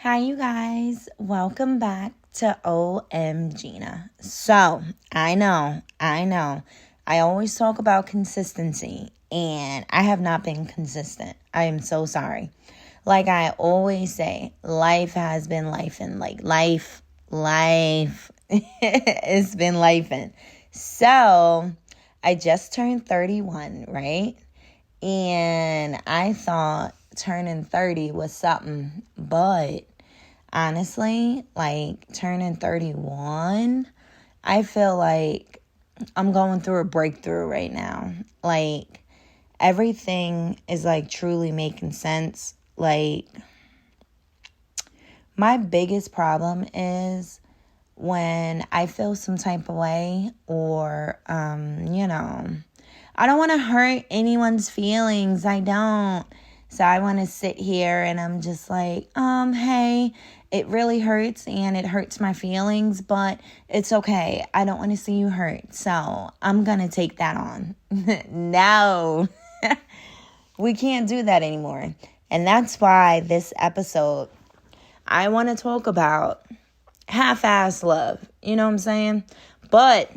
Hi, you guys. Welcome back to OM Gina. So, I know. I always talk about consistency, and I have not been consistent. I am so sorry. Like I always say, life has been life, and life. It's been lifing. So, I just turned 31, right? And I thought turning 30 was something, but honestly, turning 31, I feel like I'm going through a breakthrough right now. Everything is truly making sense. My biggest problem is when I feel some type of way or, I don't want to hurt anyone's feelings. I don't. So I want to sit here and I'm just hey, it really hurts and it hurts my feelings, but it's okay. I don't want to see you hurt. So I'm going to take that on. No, we can't do that anymore. And that's why this episode, I want to talk about half-ass love. You know what I'm saying? But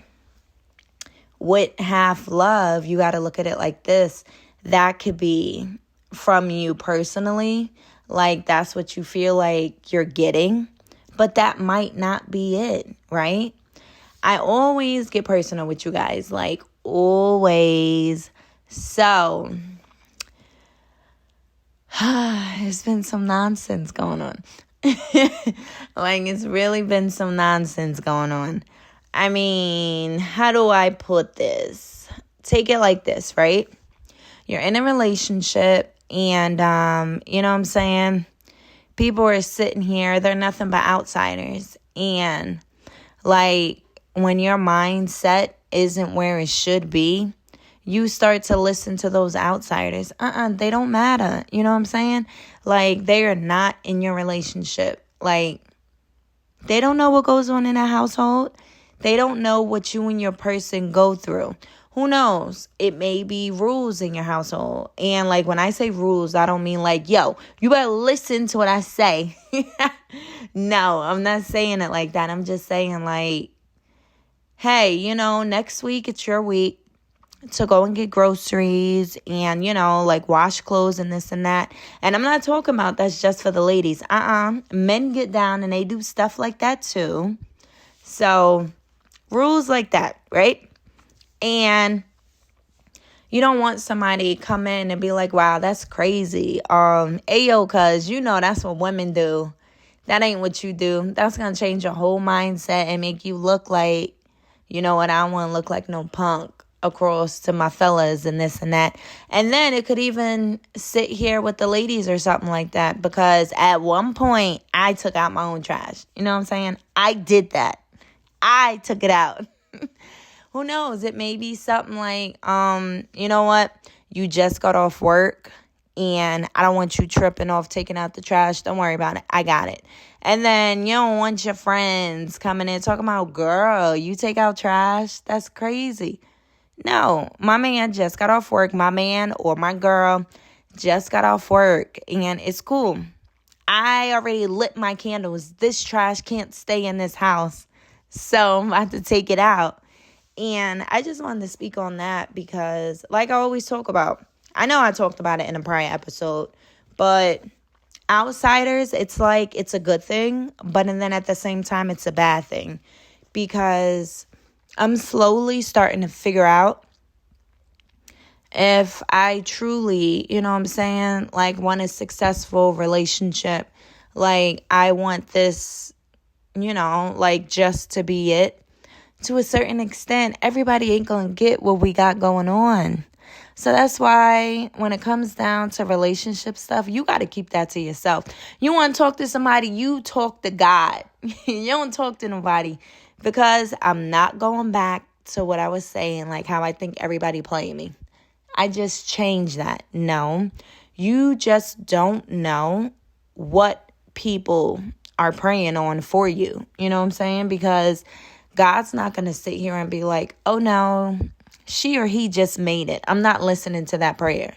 with half love, you got to look at it like this. That could be from you personally. That's what you feel like you're getting. But that might not be it, right? I always get personal with you guys. Always. So, it's been some nonsense going on. It's really been some nonsense going on. I mean, how do I put this? Take it like this, right? You're in a relationship and, you know what I'm saying? People are sitting here. They're nothing but outsiders. And, when your mindset isn't where it should be, you start to listen to those outsiders. They don't matter. You know what I'm saying? They are not in your relationship. They don't know what goes on in a household. They don't know what you and your person go through. Who knows? It may be rules in your household. And when I say rules, I don't mean yo, you better listen to what I say. No, I'm not saying it like that. I'm just saying hey, next week it's your week to go and get groceries and, wash clothes and this and that. And I'm not talking about that's just for the ladies. Men get down and they do stuff like that too. So, rules like that, right? And you don't want somebody come in and be like, wow, that's crazy. Ayo, cuz that's what women do. That ain't what you do. That's going to change your whole mindset and make you look like, I don't want to look like no punk across to my fellas and this and that. And then it could even sit here with the ladies or something like that, because at one point I took out my own trash. You know what I'm saying? I did that. I took it out. Who knows? It may be something you know what? You just got off work and I don't want you tripping off taking out the trash. Don't worry about it. I got it. And then you don't want your friends coming in talking about, girl, you take out trash? That's crazy. No, my man just got off work. My man or my girl just got off work and it's cool. I already lit my candles. This trash can't stay in this house. So I'm about to take it out. And I just wanted to speak on that because I always talk about, I know I talked about it in a prior episode, but outsiders, it's it's a good thing, but and then at the same time, it's a bad thing because I'm slowly starting to figure out if I truly, you know what I'm saying, want a successful relationship. I want this, just to be it. To a certain extent, everybody ain't gonna get what we got going on. So that's why when it comes down to relationship stuff, you got to keep that to yourself. You want to talk to somebody, you talk to God. You don't talk to nobody, because I'm not going back to what I was saying, how I think everybody playing me. I just changed that. No, you just don't know what people are praying on for you. You know what I'm saying? Because God's not going to sit here and be like, oh no, she or he just made it. I'm not listening to that prayer.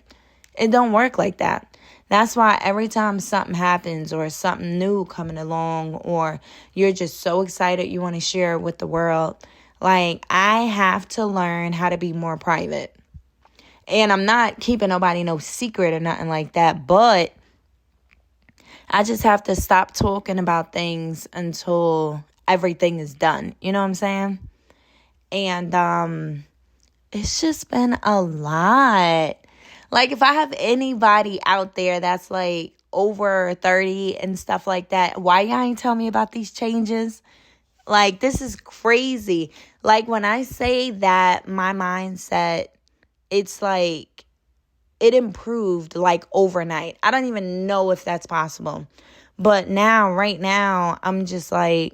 It don't work like that. That's why every time something happens or something new coming along or you're just so excited you want to share it with the world, like I have to learn how to be more private. And I'm not keeping nobody no secret or nothing like that, but I just have to stop talking about things until everything is done. You know what I'm saying? And it's just been a lot. Like, if I have anybody out there that's like over 30 and stuff like that, why y'all ain't tell me about these changes? Like, this is crazy. Like, when I say that my mindset, it's like it improved like overnight. I don't even know if that's possible. But now, right now, I'm just like,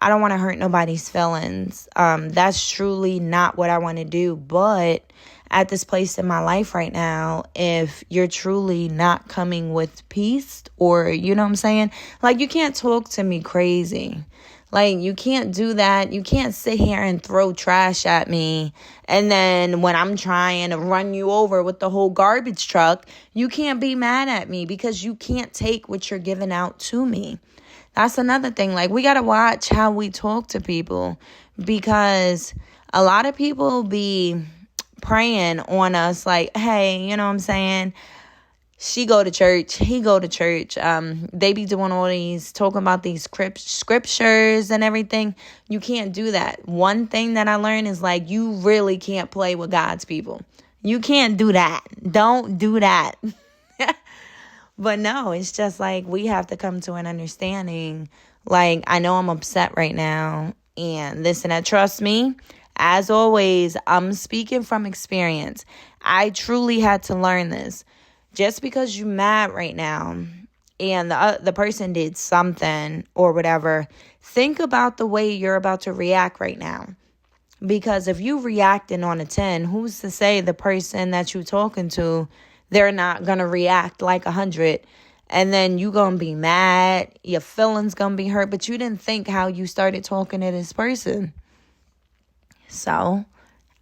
I don't want to hurt nobody's feelings. That's truly not what I want to do. But at this place in my life right now, if you're truly not coming with peace, or, you know what I'm saying? Like, you can't talk to me crazy. Like, you can't do that. You can't sit here and throw trash at me. And then when I'm trying to run you over with the whole garbage truck, you can't be mad at me because you can't take what you're giving out to me. That's another thing. Like, we got to watch how we talk to people, because a lot of people be praying on us like, hey, you know what I'm saying? She go to church, he go to church. They be doing all these, talking about these scriptures and everything. You can't do that. One thing that I learned is like, you really can't play with God's people. You can't do that. Don't do that. But no, it's just like we have to come to an understanding. Like, I know I'm upset right now and this and that. Trust me, as always, I'm speaking from experience. I truly had to learn this. Just because you're mad right now and the person did something or whatever, think about the way you're about to react right now. Because if you reacting on a 10, who's to say the person that you're talking to, they're not going to react like 100, and then you going to be mad, your feelings going to be hurt, but you didn't think how you started talking to this person. So,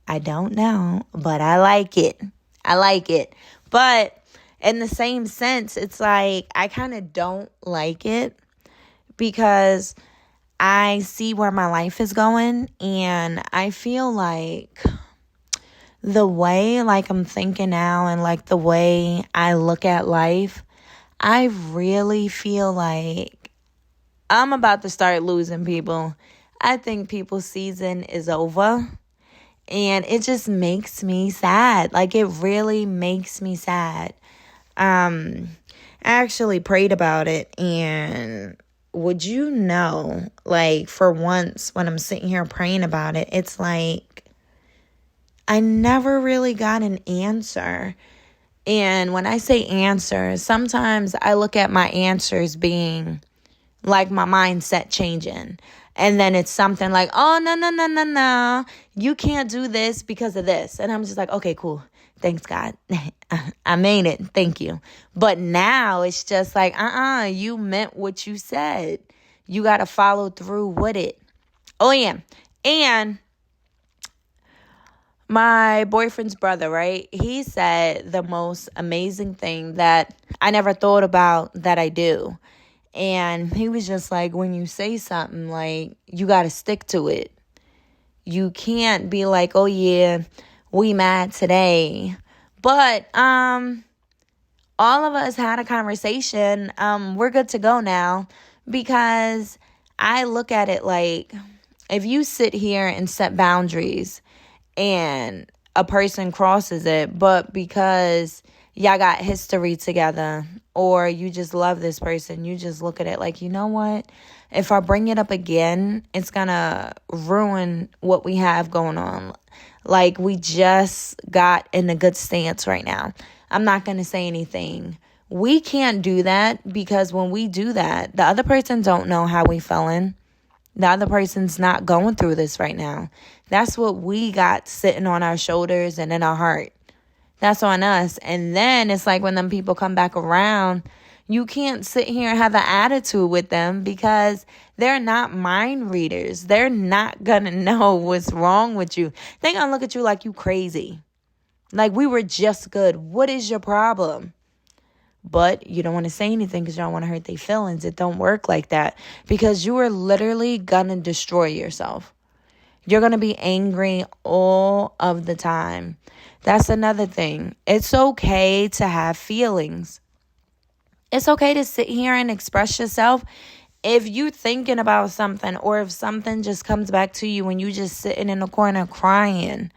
I don't know, but I like it. I like it. But in the same sense, it's like I kind of don't like it because I see where my life is going, and I feel like the way like I'm thinking now and like the way I look at life, I really feel like I'm about to start losing people. I think people's season is over, and it just makes me sad. Like, it really makes me sad. I actually prayed about it, and would you know, like, for once when I'm sitting here praying about it, it's like I never really got an answer. And when I say answer, sometimes I look at my answers being like my mindset changing. And then it's something like, oh, no, you can't do this because of this. And I'm just like, okay, cool. Thanks, God. I made it. Thank you. But now it's just like, you meant what you said. You got to follow through with it. Oh, yeah. And my boyfriend's brother, right? He said the most amazing thing that I never thought about that I do. And he was just like, when you say something, like, you got to stick to it. You can't be like, oh, yeah, we mad today. But all of us had a conversation. We're good to go now, because I look at it like, if you sit here and set boundaries and a person crosses it, but because y'all got history together, or you just love this person, you just look at it like, you know what? If I bring it up again, it's going to ruin what we have going on. Like, we just got in a good stance right now. I'm not going to say anything. We can't do that, because when we do that, the other person don't know how we feeling. The other person's not going through this right now. That's what we got sitting on our shoulders and in our heart. That's on us. And then it's like when them people come back around, you can't sit here and have an attitude with them, because they're not mind readers. They're not going to know what's wrong with you. They're going to look at you like you crazy. Like, we were just good. What is your problem? but you don't want to say anything because you don't want to hurt their feelings. It don't work like that, because you are literally gonna destroy yourself. You're gonna be angry all of the time. That's another thing. It's okay to have feelings. It's okay to sit here and express yourself. If you're thinking about something, or if something just comes back to you and you just sitting in the corner crying,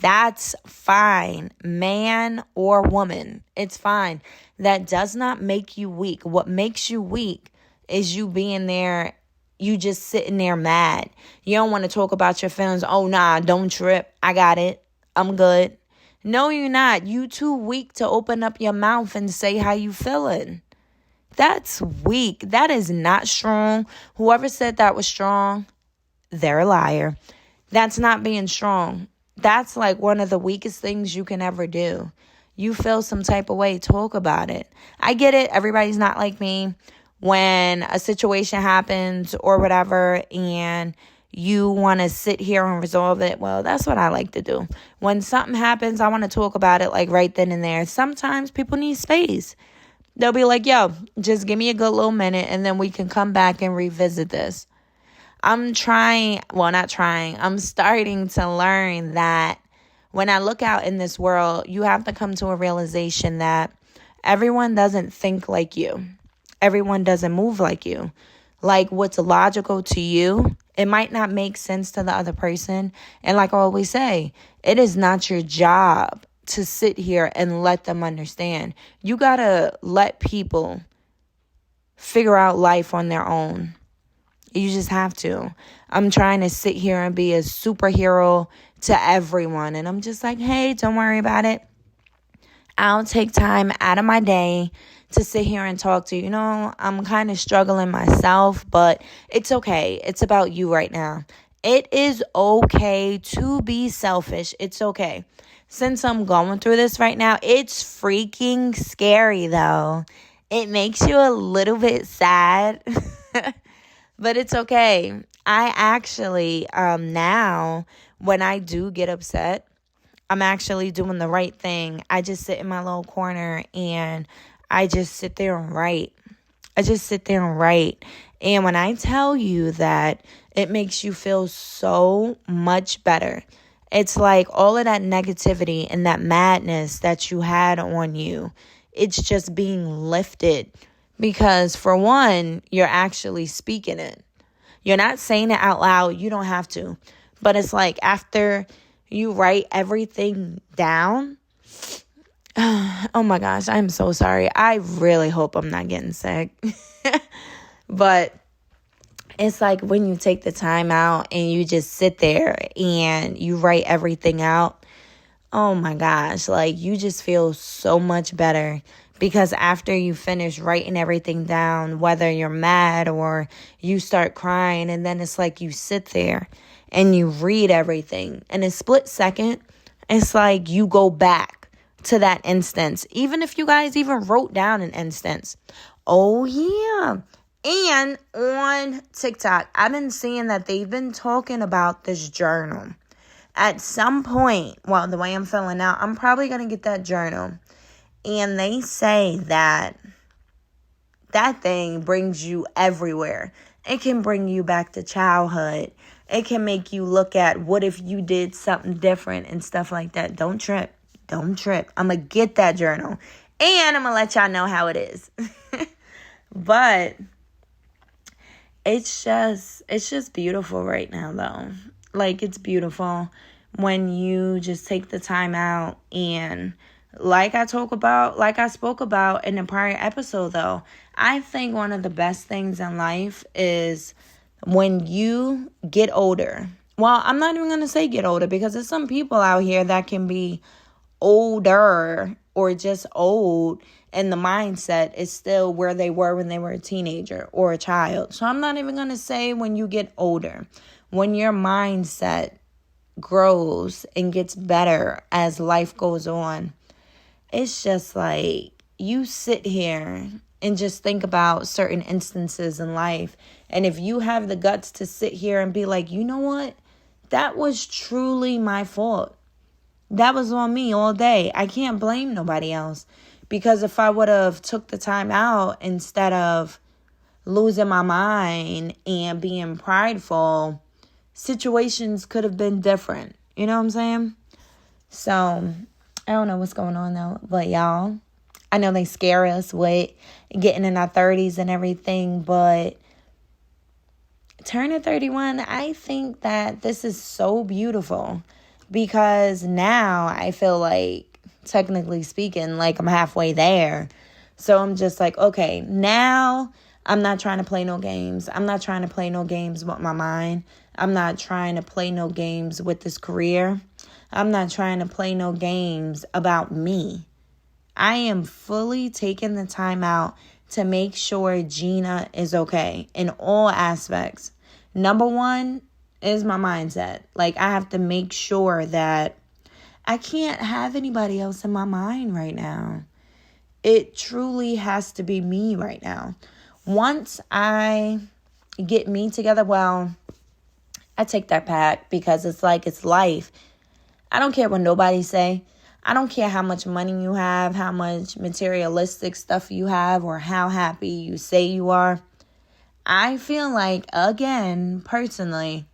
that's fine. Man or woman, it's fine. That does not make you weak. What makes you weak is you being there, you just sitting there mad. You don't want to talk about your feelings. Oh, nah, don't trip. I got it. I'm good. No, you're not. You too weak to open up your mouth and say how you feeling. That's weak. That is not strong. Whoever said that was strong, they're a liar. That's not being strong. That's like one of the weakest things you can ever do. You feel some type of way, talk about it. I get it. Everybody's not like me. When a situation happens or whatever, and you want to sit here and resolve it, well, that's what I like to do. When something happens, I want to talk about it like right then and there. Sometimes people need space. They'll be like, yo, just give me a good little minute and then we can come back and revisit this. I'm starting to learn that when I look out in this world, you have to come to a realization that everyone doesn't think like you. Everyone doesn't move like you. Like, what's logical to you, it might not make sense to the other person. And like I always say, it is not your job to sit here and let them understand. You gotta let people figure out life on their own. You just have to. I'm trying to sit here and be a superhero to everyone. And I'm just like, hey, don't worry about it. I'll take time out of my day to sit here and talk to you. You know, I'm kind of struggling myself, but it's okay. It's about you right now. It is okay to be selfish. It's okay. Since I'm going through this right now, it's freaking scary, though. It makes you a little bit sad, but it's okay. I actually, now, when I do get upset, I'm actually doing the right thing. I just sit in my little corner and I just sit there and write. And when I tell you that it makes you feel so much better, it's like all of that negativity and that madness that you had on you, it's just being lifted. Because for one, you're actually speaking it. You're not saying it out loud. You don't have to. But it's like after you write everything down. Oh my gosh, I'm so sorry. I really hope I'm not getting sick. But it's like when you take the time out and you just sit there and you write everything out. Oh my gosh, like you just feel so much better. Because after you finish writing everything down, whether you're mad or you start crying, and then it's like you sit there and you read everything. In a split second, it's like you go back to that instance. Even if you guys even wrote down an instance. Oh, yeah. And on TikTok, I've been seeing that they've been talking about this journal. At some point, well, the way I'm feeling now, I'm probably going to get that journal. And they say that that thing brings you everywhere. It can bring you back to childhood. It can make you look at what if you did something different and stuff like that. Don't trip. I'm going to get that journal. And I'm going to let y'all know how it is. But it's just beautiful right now, though. Like, it's beautiful when you just take the time out. And like I spoke about in the prior episode, though, I think one of the best things in life is when you get older. Well, I'm not even going to say get older, because there's some people out here that can be older or just old, and the mindset is still where they were when they were a teenager or a child. So I'm not even going to say when you get older, when your mindset grows and gets better as life goes on. It's just like you sit here and just think about certain instances in life. And if you have the guts to sit here and be like, you know what? That was truly my fault. That was on me all day. I can't blame nobody else, Because if I would have took the time out instead of losing my mind and being prideful, situations could have been different. You know what I'm saying? So, I don't know what's going on though. But y'all, I know they scare us with getting in our 30s and everything. But turning 31, I think that this is so beautiful. Because now I feel like, technically speaking, like I'm halfway there. So I'm just like, okay, now I'm not trying to play no games. I'm not trying to play no games with my mind. I'm not trying to play no games with this career. I'm not trying to play no games about me. I am fully taking the time out to make sure Gina is okay in all aspects. Number one is my mindset. Like, I have to make sure that I can't have anybody else in my mind right now. It truly has to be me right now. Once I get me together, well, I take that back because it's like it's life. I don't care what nobody say. I don't care how much money you have, how much materialistic stuff you have, or how happy you say you are. I feel like, again, personally,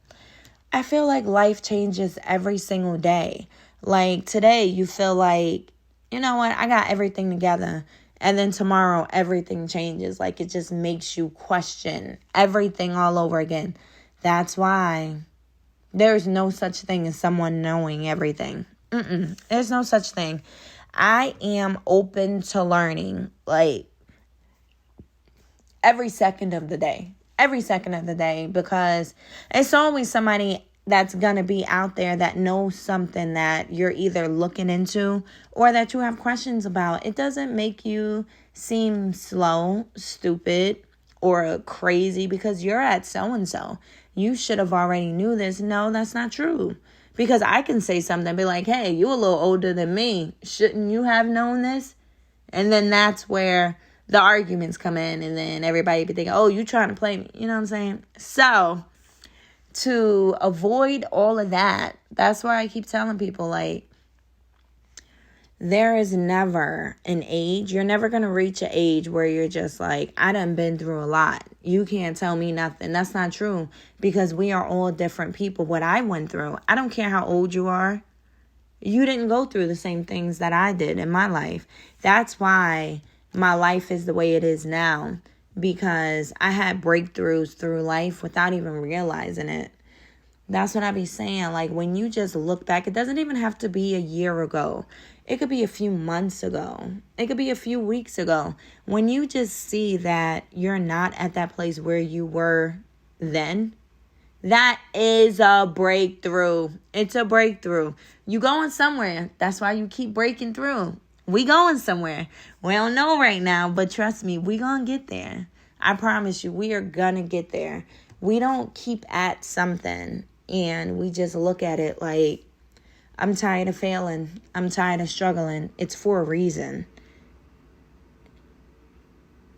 I feel like life changes every single day. Like today, you feel like, you know what, I got everything together. And then tomorrow, everything changes. Like it just makes you question everything all over again. That's why there's no such thing as someone knowing everything. There's no such thing. I am open to learning, like, every second of the day. Every second of the day. Because it's always somebody that's going to be out there that knows something that you're either looking into or that you have questions about. It doesn't make you seem slow, stupid, or crazy because you're at so-and-so. You should have already knew this. No, that's not true. Because I can say something and be like, hey, you a little older than me. Shouldn't you have known this? And then that's where the arguments come in. And then everybody be thinking, oh, you trying to play me. You know what I'm saying? So to avoid all of that, that's why I keep telling people, like, there is never an age. You're never going to reach an age where you're just like, I done been through a lot. You can't tell me nothing. That's not true because we are all different people. What I went through, I don't care how old you are. You didn't go through the same things that I did in my life. That's why my life is the way it is now, because I had breakthroughs through life without even realizing it. That's what I be saying. Like, when you just look back, it doesn't even have to be a year ago. It could be a few months ago. It could be a few weeks ago. When you just see that you're not at that place where you were then, that is a breakthrough. It's a breakthrough. You going somewhere. That's why you keep breaking through. We going somewhere. We don't know right now, but trust me, we gonna get there. I promise you, we are gonna get there. We don't keep at something and we just look at it like, I'm tired of failing. I'm tired of struggling. It's for a reason.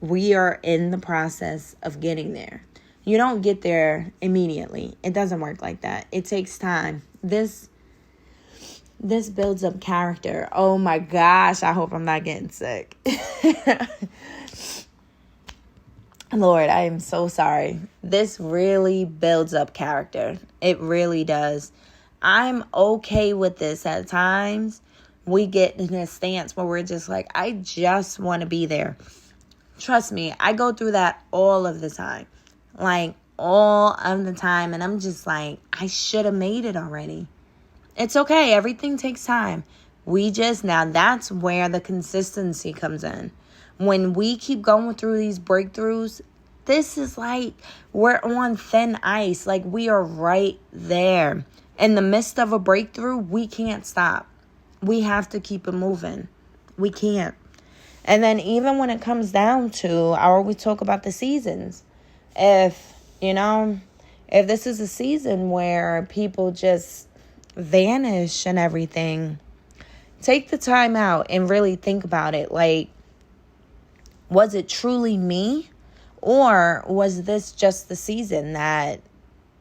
We are in the process of getting there. You don't get there immediately. It doesn't work like that. It takes time. This builds up character. Oh my gosh, I hope I'm not getting sick. Lord, I am so sorry. This really builds up character. It really does. I'm okay with this. At times, we get in a stance where we're just like, I just want to be there. Trust me, I go through that all of the time. Like, all of the time. And I'm just like, I should have made it already. It's okay. Everything takes time. Now that's where the consistency comes in. When we keep going through these breakthroughs, this is like we're on thin ice. Like, we are right there. In the midst of a breakthrough, we can't stop. We have to keep it moving. We can't. And then even when it comes down to, I always talk about the seasons. If this is a season where people just vanish and everything, take the time out and really think about it. Like, was it truly me? Or was this just the season that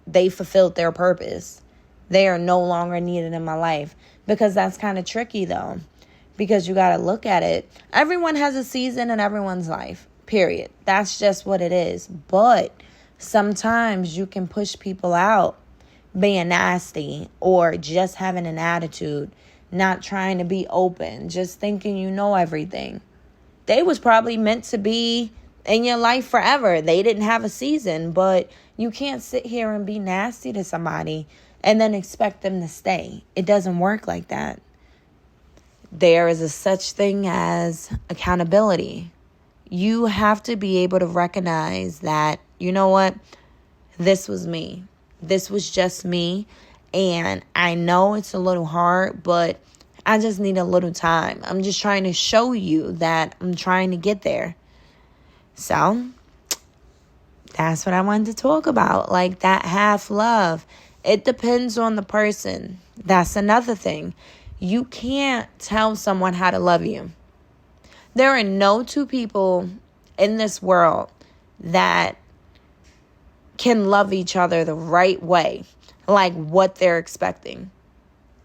they fulfilled their purpose? They are no longer needed in my life. Because that's kind of tricky, though. Because you got to look at it. Everyone has a season in everyone's life, period. That's just what it is. But sometimes you can push people out being nasty or just having an attitude, not trying to be open, just thinking you know everything. They was probably meant to be in your life forever. They didn't have a season, but you can't sit here and be nasty to somebody and then expect them to stay. It doesn't work like that. There is a such thing as accountability. You have to be able to recognize that, you know what? This was me. This was just me. And I know it's a little hard, but I just need a little time. I'm just trying to show you that I'm trying to get there. So that's what I wanted to talk about. Like that half love. It depends on the person. That's another thing. You can't tell someone how to love you. There are no two people in this world that can love each other the right way, like what they're expecting.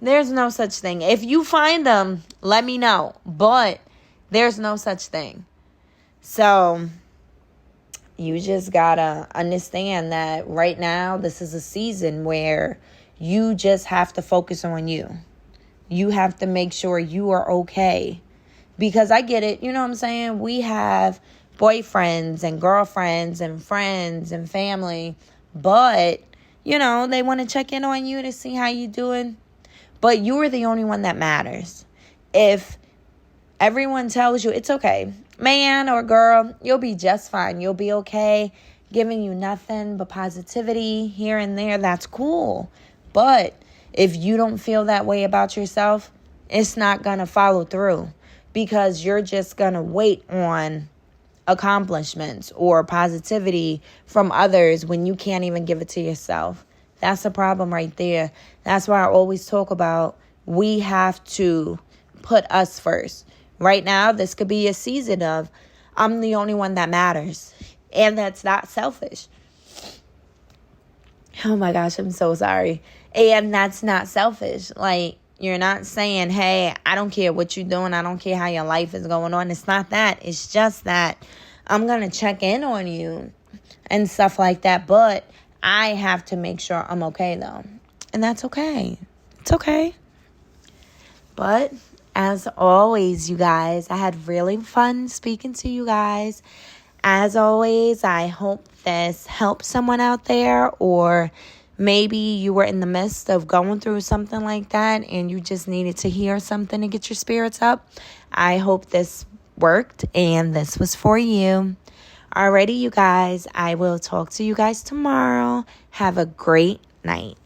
There's no such thing. If you find them, let me know. But there's no such thing. So you just gotta understand that right now, this is a season where you just have to focus on you. You have to make sure you are okay. Because I get it. You know what I'm saying? We have boyfriends and girlfriends and friends and family. But, you know, they want to check in on you to see how you doing. But you are the only one that matters. If everyone tells you it's okay, man or girl, you'll be just fine. You'll be okay. Giving you nothing but positivity here and there. That's cool. But if you don't feel that way about yourself, it's not going to follow through because you're just going to wait on accomplishments or positivity from others when you can't even give it to yourself. That's the problem right there. That's why I always talk about we have to put us first. Right now, this could be a season of I'm the only one that matters. And that's not selfish. Oh my gosh, I'm so sorry. And that's not selfish. Like, you're not saying, hey, I don't care what you're doing. I don't care how your life is going on. It's not that. It's just that I'm going to check in on you and stuff like that. But I have to make sure I'm okay, though. And that's okay. It's okay. But as always, you guys, I had really fun speaking to you guys. As always, I hope this helps someone out there, or maybe you were in the midst of going through something like that and you just needed to hear something to get your spirits up. I hope this worked and this was for you. Alrighty, you guys, I will talk to you guys tomorrow. Have a great night.